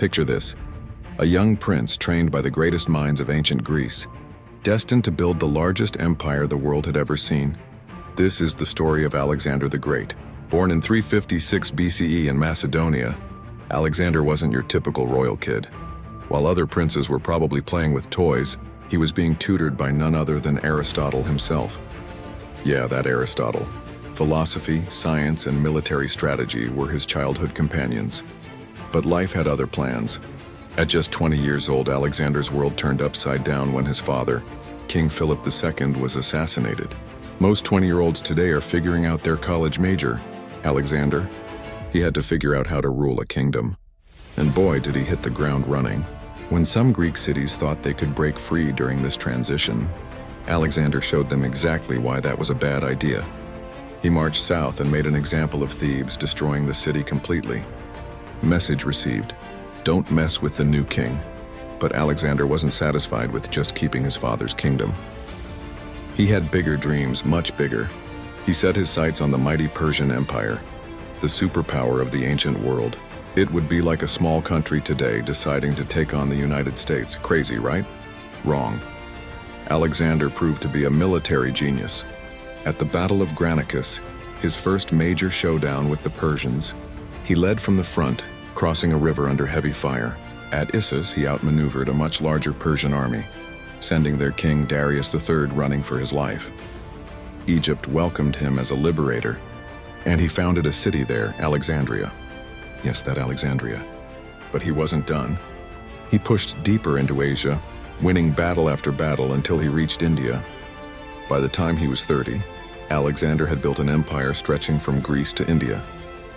Picture this: a young prince trained by the greatest minds of ancient Greece, destined to build the largest empire the world had ever seen. This is the story of Alexander the Great. Born in 356 BCE in Macedonia, Alexander wasn't your typical royal kid. While other princes were probably playing with toys, he was being tutored by none other than Aristotle himself. Yeah, that Aristotle. Philosophy, science, and military strategy were his childhood companions. But life had other plans. At just 20 years old, Alexander's world turned upside down when his father, King Philip II, was assassinated. Most 20-year-olds today are figuring out their college major. Alexander, he had to figure out how to rule a kingdom. And boy, did he hit the ground running. When some Greek cities thought they could break free during this transition, Alexander showed them exactly why that was a bad idea. He marched south and made an example of Thebes, destroying the city completely. Message received: don't mess with the new king. But Alexander wasn't satisfied with just keeping his father's kingdom. He had bigger dreams, much bigger. He set his sights on the mighty Persian Empire, the superpower of the ancient world. It would be like a small country today deciding to take on the United States. Crazy, right? Wrong. Alexander proved to be a military genius. At the Battle of Granicus, his first major showdown with the Persians, he led from the front, crossing a river under heavy fire. At Issus, he outmaneuvered a much larger Persian army, sending their king Darius III running for his life. Egypt welcomed him as a liberator, and he founded a city there, Alexandria. Yes, that Alexandria. But he wasn't done. He pushed deeper into Asia, winning battle after battle until he reached India. By the time he was 30, Alexander had built an empire stretching from Greece to India.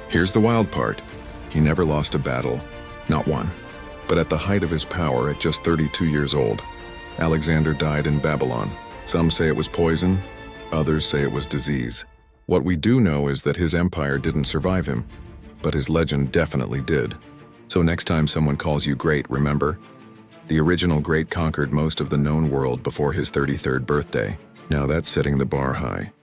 Here's the wild part: he never lost a battle, not one. But at the height of his power, at just 32 years old, Alexander died in Babylon. Some say it was poison, others say it was disease. What we do know is that his empire didn't survive him, but his legend definitely did. So next time someone calls you great, remember, the original great conquered most of the known world before his 33rd birthday. Now that's setting the bar high.